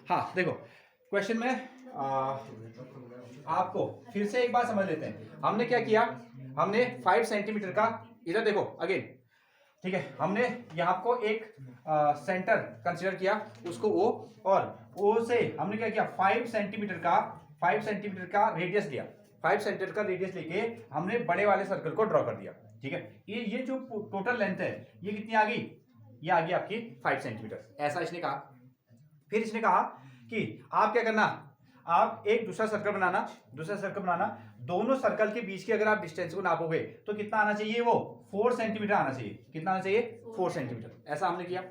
हाँ देखो क्वेश्चन में आपको फिर से एक बार समझ लेते हैं। हमने क्या किया, हमने 5 सेंटीमीटर का, इधर देखो अगेन, ठीक है, हमने यहाँ को एक सेंटर कंसीडर किया, उसको ओ, और ओ से हमने क्या किया 5 सेंटीमीटर का रेडियस लिया। 5 सेंटीमीटर का रेडियस लेके हमने बड़े वाले सर्कल को ड्रॉ कर दिया। ठीक है, ये जो टोटल लेंथ है ये कितनी आ गई, ये आ गई आपकी 5 सेंटीमीटर, ऐसा इसने कहा। फिर इसने कहा कि आप क्या करना, आप एक दूसरा सर्कल बनाना, दोनों सर्कल के बीच की अगर आप डिस्टेंस को नापोगे तो कितना आना चाहिए, वो 4 सेंटीमीटर आना चाहिए। कितना आना चाहिए, 4 सेंटीमीटर। ऐसा हमने किया।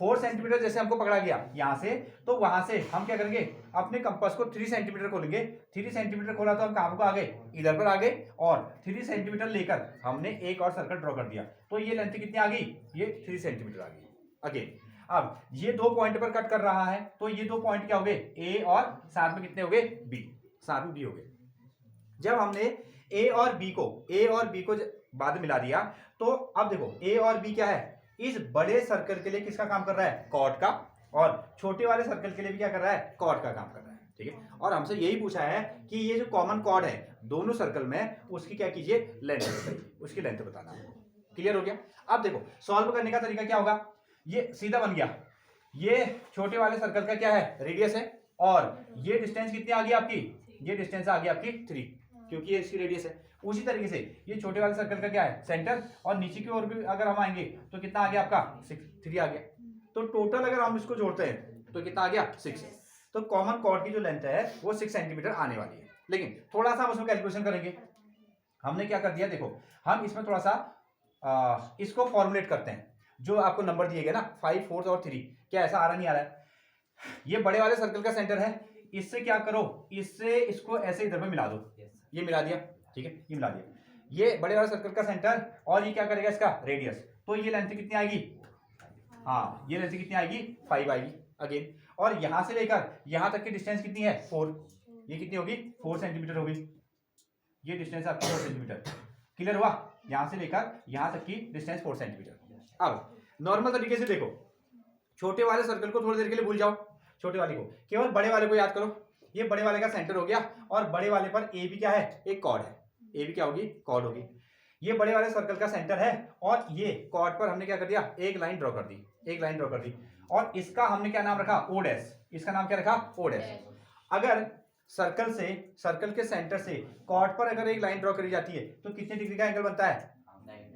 4 सेंटीमीटर जैसे हमको पकड़ा गया यहां से, तो वहां से हम क्या करेंगे, अपने कंपास को 3 सेंटीमीटर खोलेंगे। 3 सेंटीमीटर खोला तो हम कहां को आ गए, इधर पर आ गए, और 3 सेंटीमीटर लेकर हमने एक और सर्कल ड्रॉ कर दिया। तो ये लेंथ कितनी आ गई, ये 3 सेंटीमीटर आ गई। अगेन अब ये 2 पॉइंट पर कट कर रहा है, तो ये 2 पॉइंट क्या हो गए, ए और साथ में कितने हो गए, बी, साथ में बी हो गए। जब हमने ए और बी को बाद में मिला दिया, तो अब देखो ए और बी क्या है, इस बड़े सर्कल के लिए किसका काम कर रहा है, कॉर्ड का, और छोटे वाले सर्कल के लिए भी क्या कर रहा है, कॉर्ड का काम कर रहा है। ठीक है, और हमसे यही पूछा है कि ये जो कॉमन कॉर्ड है दोनों सर्कल में, उसकी क्या कीजिए, लेंथ बताइए, उसकी लेंथ बताना। क्लियर हो गया। अब देखो सॉल्व करने का तरीका क्या होगा, ये सीधा बन गया, ये छोटे वाले सर्कल का क्या है, रेडियस है, और ये डिस्टेंस कितनी आ गई आपकी, ये डिस्टेंस आ गई आपकी 3, क्योंकि ये इसकी रेडियस है। उसी तरीके से ये छोटे वाले सर्कल का क्या है, सेंटर, और नीचे की ओर भी अगर हम आएंगे तो कितना आ गया आपका 3 आ गया। तो टोटल अगर हम इसको जोड़ते हैं तो कितना आ गया 6। तो कॉमन कॉर्ड की जो लेंथ है वो 6 सेंटीमीटर आने वाली है। लेकिन थोड़ा सा हम उसमें कैलकुलेशन करेंगे। हमने क्या कर दिया, देखो हम इसमें थोड़ा सा इसको फॉर्मुलेट करते हैं। जो आपको नंबर दिए गए ना 5, 4 और 3, क्या ऐसा आ रहा नहीं आ रहा है, ये बड़े वाले सर्कल का सेंटर है, इससे क्या करो, इससे इसको ऐसे इधर पे मिला दो। ये मिला दिया, ठीक है, ये मिला दिया, ये बड़े वाले सर्कल का सेंटर, और ये क्या करेगा इसका रेडियस। तो ये लेंथ कितनी आएगी, हाँ ये लेंथ कितनी आएगी, 5 आएगी। अगेन, और यहां से लेकर यहां तक की डिस्टेंस कितनी है, 4, ये कितनी होगी, 4 सेंटीमीटर होगी। ये डिस्टेंस आपकी 4 सेंटीमीटर। क्लियर हुआ, यहां से लेकर यहां तक की डिस्टेंस 4 सेंटीमीटर। अब नॉर्मल तरीके से देखो, छोटे वाले सर्कल को थोड़ी देर के लिए भूल जाओ, छोटे वाले को, केवल बड़े वाले को याद करो। ये बड़े वाले का सेंटर हो गया, और बड़े वाले पर ए भी क्या है, एक कॉर्ड है, ए भी क्या होगी, कॉर्ड होगी। ये बड़े वाले सर्कल का सेंटर है, और ये कॉर्ड पर हमने क्या कर दिया, एक लाइन ड्रॉ कर दी, और इसका हमने क्या नाम रखा, ओ डैश। इसका नाम क्या रखा, ओ डैश। अगर सर्कल के सेंटर से कॉर्ड पर अगर एक लाइन ड्रॉ करी जाती है तो कितने डिग्री का एंगल बनता है,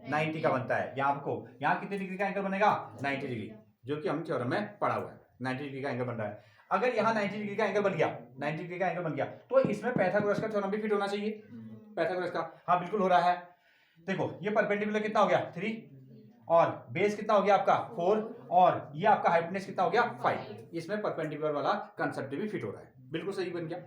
90 का बनता है। यहाँ कितने डिग्री का एंगल बनेगा, 90 डिग्री, जो कि हम थ्योरम में पढ़ा हुआ है, 90 डिग्री का एंगल बन रहा है। अगर यहाँ 90 डिग्री का एंगल बन गया, 90 डिग्री का एंगल बन गया, तो इसमें पाइथागोरस का थ्योरम भी फिट होना चाहिए, पाइथागोरस का। हाँ बिल्कुल हो रहा है। देखो ये परपेंडिकुलर कितना हो गया, 3, और बेस कितना हो गया आपका 4, और ये आपका हाइपोटेन्यूज कितना हो गया 5। इसमें परपेंडिकुलर वाला कंसेप्ट भी फिट हो रहा है, बिल्कुल सही बन गया।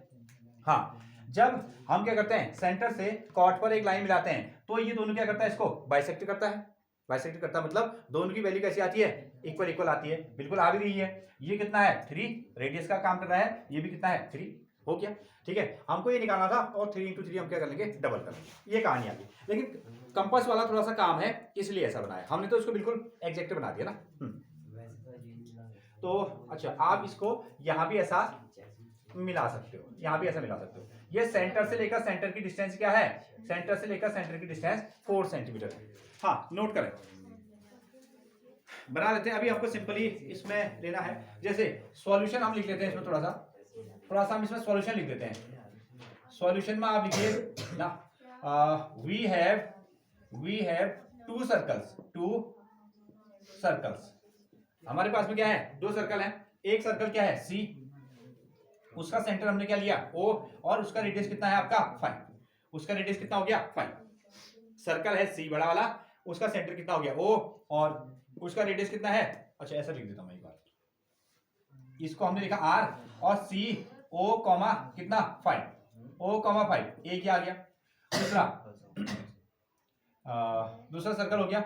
हाँ, जब हम क्या करते हैं, सेंटर से कॉर्ड पर एक लाइन मिलाते हैं, तो ये दोनों क्या करता है, इसको बाइसेक्ट करता है। बाइसेक्ट करता है मतलब दोनों की वैल्यू कैसी आती है, इक्वल आती है, बिल्कुल आ भी रही है। ये कितना है, 3 रेडियस का काम कर रहा है, ये भी कितना है, 3 हो गया। ठीक है, हमको ये निकालना था, और 3 × 3 हम क्या कर लेंगे, डबल कर लेंगे। ये कहानी आ गई। लेकिन कंपास वाला थोड़ा सा काम है, इसलिए ऐसा बनाया हमने, तो इसको बिल्कुल एग्जैक्ट बना दिया ना। तो अच्छा, आप इसको यहाँ भी ऐसा मिला सकते हो, यहाँ भी ऐसा मिला सकते हो। ये सेंटर से लेकर सेंटर की डिस्टेंस क्या है, सेंटर से लेकर सेंटर की डिस्टेंस 4 सेंटीमीटर है। हाँ नोट करें, बना लेते हैं। अभी हमको सिंपली इसमें लेना है, जैसे सॉल्यूशन हम लिख लेते हैं इसमें, थोड़ा सा हम इसमें सॉल्यूशन लिख देते हैं। सॉल्यूशन में आप लिखिए ना, वी हैव 2 सर्कल्स। हमारे पास में क्या है, 2 सर्कल हैं। एक सर्कल क्या है, सी, उसका सेंटर हमने क्या लिया, ओ, और उसका रेडियस कितना है आपका 5। उसका रेडियस कितना हो गया 5। सर्कल है सी बड़ा वाला, उसका सेंटर कितना हो गया ओ, और उसका रेडियस कितना है, अच्छा ऐसा लिख देता हूं एक बार, इसको हमने लिखा आर, और सी ओ कॉमा कितना 5, ओ कॉमा 5, ए क्या आ गया। दूसरा सर्कल हो गया,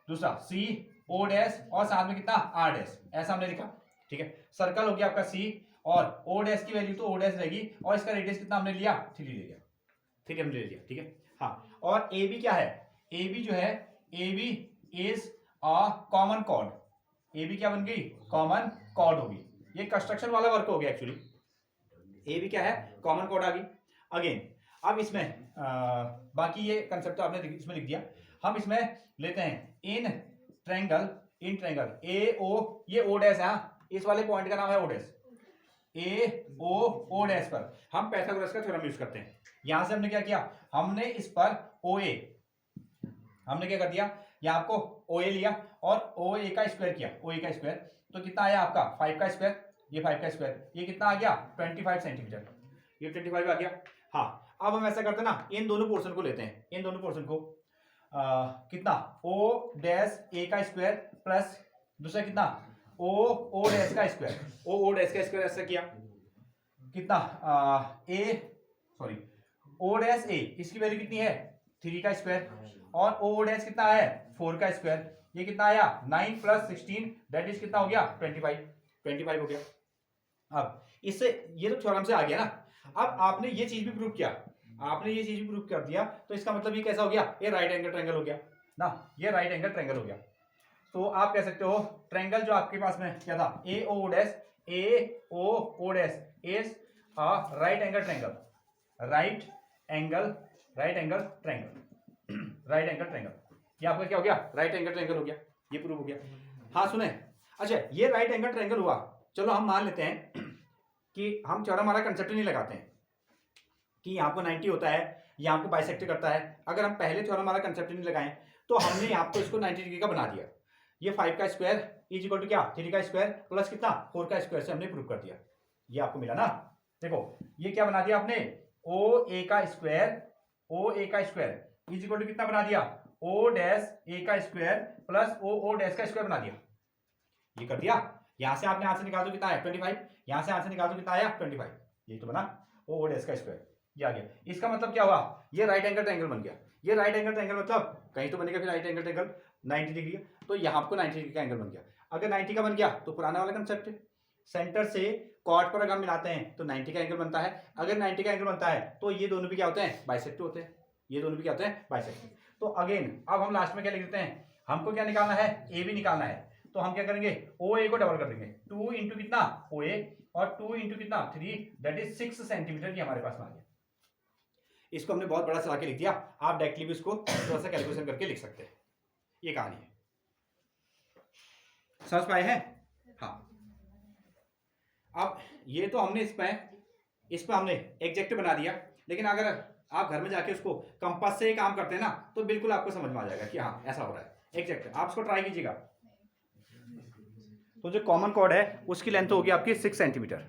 दूसरा सी ओ डैश, और साथ में कितना आर डैश, ऐसा हमने लिखा। ठीक है, सर्कल हो गया आपका सी, और ओ डैश की वैल्यू तो ओ डैश रहेगी, और इसका रेडियस कितना हमने लिया, 3 ले लिया, 3 हमने ले लिया। ठीक है, हाँ, और ए बी क्या है, ए बी जो है, A B is a common chord. A B क्या बन गई, कॉमन कॉर्ड होगी। ये कंस्ट्रक्शन वाला वर्क हो गया एक्चुअली। ए भी क्या है, कॉमन कोड आ गई। अगेन अब इसमें बाकी ये कंसेप्ट तो आपने इसमें लिख दिया। हम इसमें लेते हैं इन ट्रायंगल ए ओ, ये ओ डैश है, इस वाले पॉइंट का नाम है ओ डैश, ए ओ डैश पर हम पाइथागोरस का थ्योरम यूज करते हैं। यहां से हमने क्या किया, हमने इस पर ओ ए, हमने क्या कर दिया, यहाँ आपको ओ ए लिया और ओ ए का स्क्वायर किया, ओ ए का स्क्वायर तो कितना आया आपका 5 का स्क्वायर, ये 5 का स्क्वायर, ये कितना आ गया 25 सेंटीमीटर, ये 25 आ गया। हाँ अब हम ऐसा करते हैं ना, इन दोनों पोर्शन को लेते हैं, इन दोनों पोर्शन को कितना ओ डैश ए का स्क्वायर प्लस दूसरा कितना ओ डैश का स्क्वायर, ओ डैश का स्क्वायर ऐसा किया कितना ओ डैश ए, इसकी वैल्यू कितनी है 3 का स्क्वायर और ओ डैश कितना है 4 का स्क्वायर, ये कितना आया 9 + 16 दैट इज कितना हो गया 25 हो गया। अब इससे ये तो थ्योरम से आ गया ना। अब आपने ये चीज भी प्रूव किया, आपने ये चीज भी प्रूव कर दिया, तो इसका मतलब ये कैसा हो गया, ये राइट एंगल ट्रायंगल हो गया ना, ये राइट एंगल ट्रायंगल हो गया। तो आप कह सकते हो ट्रायंगल जो आपके पास में क्या था A O dash is a right angle triangle, right angle triangle, ये आपका क्या हो गया राइट एंगल ट्रायंगल हो गया, ये प्रूव हो गया। हाँ सुने, अच्छा ये राइट एंगल ट्रायंगल हुआ, चलो हम मान लेते हैं कि हम थ्योरम वाला कंसेप्ट नहीं लगाते हैं कि यहाँ को 90 होता है, यहाँ को बाइसेक्ट करता है। अगर हम पहले थ्योरम वाला कंसेप्ट नहीं लगाएं तो हमने यहाँ को इसको 90 डिग्री का बना दिया। ये 5 का स्क्वायर इज इक्वल टू क्या 3 का स्क्वायर प्लस कितना 4 का स्क्वायर से हमने प्रूव कर दिया, ये आपको मिला ना। देखो ये क्या बना दिया आपने ओ ए का स्क्वायर इज इक्वल टू कितना बना दिया ओ डैश ए का स्क्वायर प्लस ओ डैश का स्क्वायर बना दिया, ये कर दिया। यहां से आपने आंसर निकाल दो कितना है 25, यहां से आंसर निकाल दो कितना आया 25, ये तो बना ओ डैश का स्क्वायर, ये आ गया। इसका मतलब क्या हुआ, ये राइट एंगल ट्रायंगल बन गया। ये राइट एंगल ट्रायंगल मतलब कहीं तो बनेगा फिर राइट एंगल ट्रायंगल 90 डिग्री, तो यहाँ आपको 90 डिग्री का एंगल बन गया। अगर 90 का बन गया तो पुराना वाला कंसेप्ट है, सेंटर से कॉर्ड पर अगर हम मिलाते हैं तो 90 का एंगल बनता है। अगर 90 का एंगल बनता है तो ये दोनों भी क्या होते हैं बाइसेक्ट होते हैं, ये दोनों भी क्या होते हैं बाइसेक्ट। तो अगेन अब हम लास्ट में क्या लिख देते हैं, हमको क्या निकालना है ए भी निकालना है, तो हम क्या करेंगे ओ ए को डबल कर देंगे 2 इंटू कितना ओ ए और 2 इंटू कितना 3 दैट इज 6 सेंटीमीटर, ये हमारे पास में आ गया। इसको हमने बहुत बड़ा चला के लिख दिया, आप डायरेक्टली भी इसको थोड़ा सा कैलकुलेशन करके लिख सकते हैं। ये कहानी है, समझ पाए हैं। हाँ अब ये तो हमने इस पर हमने एग्जैक्ट बना दिया, लेकिन अगर आप घर में जाके उसको कंपास से काम करते हैं ना तो बिल्कुल आपको समझ में आ जाएगा कि हाँ ऐसा हो रहा है एग्जैक्ट। आप इसको ट्राई कीजिएगा। तो जो कॉमन कॉर्ड है उसकी लेंथ होगी आपकी 6 सेंटीमीटर।